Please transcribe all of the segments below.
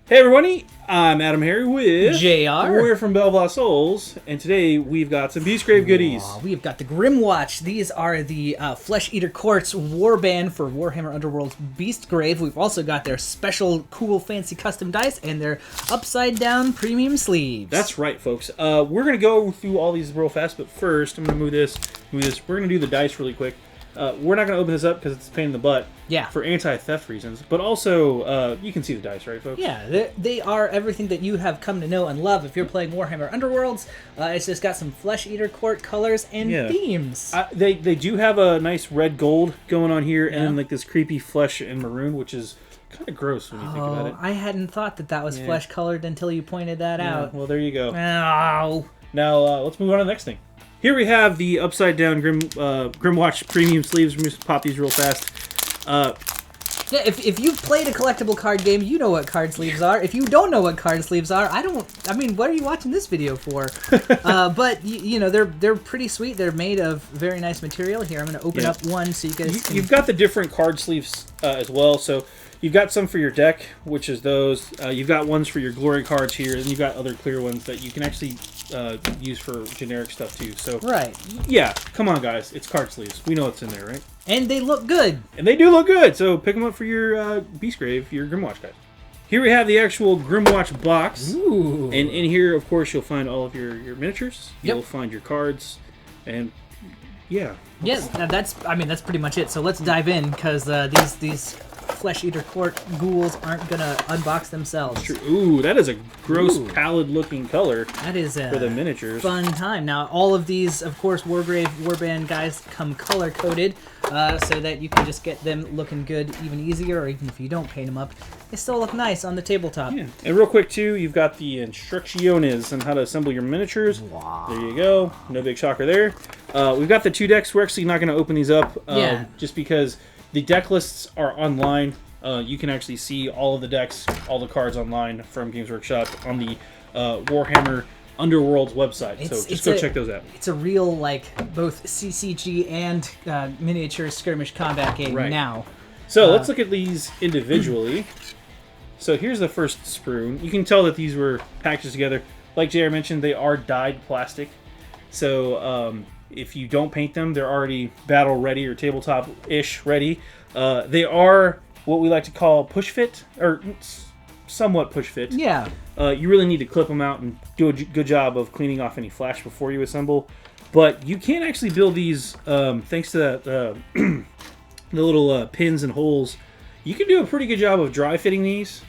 Hey everybody, I'm AdamHarry with JayArr. We're from BoLS, and today we've got some Beastgrave goodies. We've got the Grymwatch. These are the Flesh Eater Quartz Warband for Warhammer Underworlds Beastgrave. We've also got their special, cool, fancy custom dice and their upside-down premium sleeves. That's right, folks. We're going to go through all these real fast, but first, I'm going to move this. We're going to do the dice really quick. We're not going to open this up because it's a pain in the butt. Yeah. For anti-theft reasons. But also, you can see the dice, right, folks? Yeah, they are everything that you have come to know and love if you're playing Warhammer Underworlds. It's just got some Flesh Eater Quartz colors and themes. They do have a nice red gold going on here, and then like this creepy flesh and maroon, which is kind of gross when you think about it. I hadn't thought that was flesh colored until you pointed that out. Well, there you go. Oh. Now, let's move on to the next thing. Here we have the upside-down Grymwatch premium sleeves. We're just pop these real fast. Yeah, if you've played a collectible card game, you know what card sleeves are. If you don't know what card sleeves are, I mean, what are you watching this video for? But, you know, they're pretty sweet. They're made of very nice material. Here, I'm going to open up one so you guys can... You've got the different card sleeves as well, so... You've got some for your deck, which is those. You've got ones for your glory cards here, and you've got other clear ones that you can actually use for generic stuff too. So, right. Yeah, come on, guys. It's card sleeves. We know what's in there, right? And they look good. And they do look good. So pick them up for your Beastgrave, your Grymwatch guys. Here we have the actual Grymwatch box. Ooh. And in here, of course, you'll find all of your miniatures. You'll find your cards, and yeah. Yes, that's pretty much it. So let's dive in because these Flesh Eater Quartz ghouls aren't gonna unbox themselves. True. Ooh, that is a gross, pallid looking color. That is for the miniatures. Fun time. Now, all of these, of course, Beastgrave Warband guys come color coded, so that you can just get them looking good even easier, or even if you don't paint them up, they still look nice on the tabletop. Yeah. And real quick too, you've got the instructions on how to assemble your miniatures. Wow. There you go. No big shocker there. We've got the 2 decks. We're actually not going to open these up, just because the deck lists are online. You can actually see all of the decks, all the cards online from Games Workshop on the Warhammer Underworlds website. So just go check those out. It's a real, like, both CCG and miniature skirmish combat game now. So let's look at these individually. So here's the first sprue. You can tell that these were packaged together. Like JayArr mentioned, they are dyed plastic. So if you don't paint them, they're already battle ready or tabletop-ish ready. They are what we like to call push fit, or somewhat push fit. Yeah. You really need to clip them out and do a good job of cleaning off any flash before you assemble. But you can actually build these thanks to that, the little pins and holes. You can do a pretty good job of dry fitting these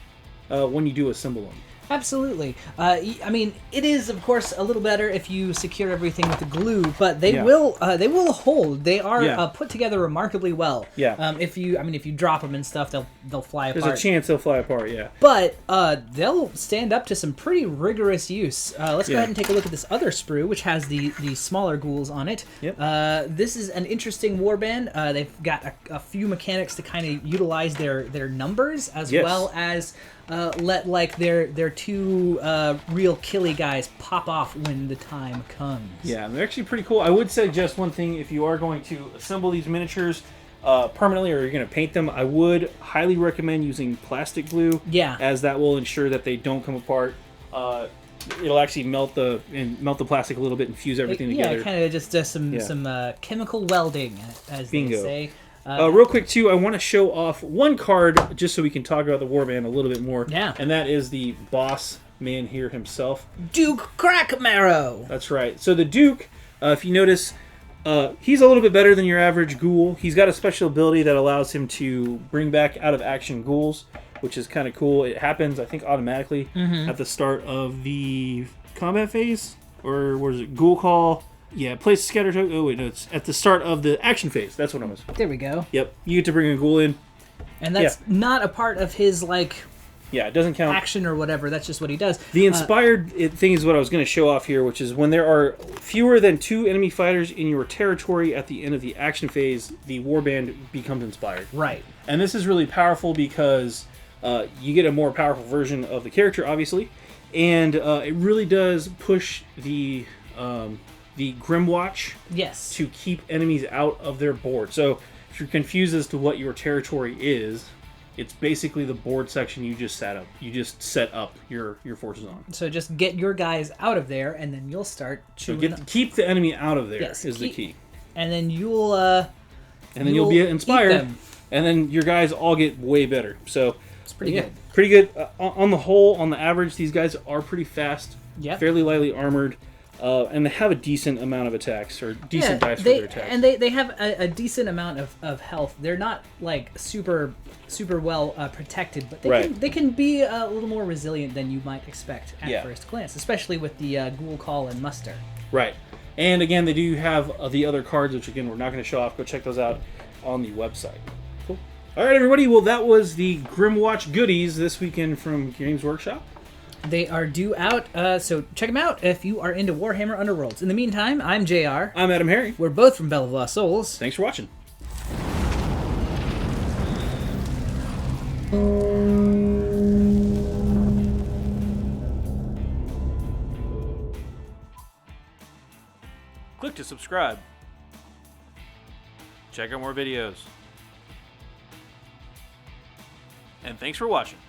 when you do assemble them. Absolutely. I mean, it is of course a little better if you secure everything with the glue, but they will hold. They are put together remarkably well. Yeah. If you drop them and stuff, they'll fly apart. There's a chance they'll fly apart. Yeah. But they'll stand up to some pretty rigorous use. Let's go ahead and take a look at this other sprue, which has the smaller ghouls on it. Yep. This is an interesting warband. They've got a few mechanics to kind of utilize their numbers as well as let like their 2 real killy guys pop off when the time comes. Yeah, they're actually pretty cool. I would suggest one thing: if you are going to assemble these miniatures permanently, or you're going to paint them, I would highly recommend using plastic glue. Yeah, as that will ensure that they don't come apart. It'll actually melt the plastic a little bit and fuse everything together. Yeah, kind of just does some chemical welding, as they say. Real quick, too, I want to show off one card just so we can talk about the Warband a little bit more. Yeah. And that is the boss man here himself. Duke Crackmarrow! That's right. So the Duke, if you notice, he's a little bit better than your average ghoul. He's got a special ability that allows him to bring back out of action ghouls, which is kind of cool. It happens, I think, automatically at the start of the combat phase. Or was it Ghoul Call? Yeah, place scatter token. Oh wait, no, it's at the start of the action phase. That's what it was. There we go. Yep, you get to bring a ghoul in, and that's not a part of his it doesn't count action or whatever. That's just what he does. The inspired thing is what I was going to show off here, which is when there are fewer than 2 enemy fighters in your territory at the end of the action phase, the warband becomes inspired. Right. And this is really powerful because you get a more powerful version of the character, obviously, and it really does push the Grymwatch to keep enemies out of their board. So if you're confused as to what your territory is, It's basically the board section you just set up. You just set up your forces on. So just get your guys out of there, and then you'll start So chewing. keep the enemy out of there Yes, is the key. And then you'll you'll be inspired, and then your guys all get way better. So it's pretty good. Pretty good. On the whole, on the average, these guys are pretty fast. Yeah. Fairly lightly armored. And they have a decent amount of attacks, or decent dice for their attacks. And they have a decent amount of health. They're not like super well protected, but they can be a little more resilient than you might expect at first glance, especially with the Ghoul Call and Muster. Right. And again, they do have the other cards, which again, we're not going to show off. Go check those out on the website. Cool. All right, everybody. Well, that was the Grymwatch goodies this weekend from Games Workshop. They are due out, so check them out if you are into Warhammer Underworlds. In the meantime, I'm JayArr. I'm AdamHarry. We're both from Bell of Lost Souls. Thanks for watching. Click to subscribe. Check out more videos. And thanks for watching.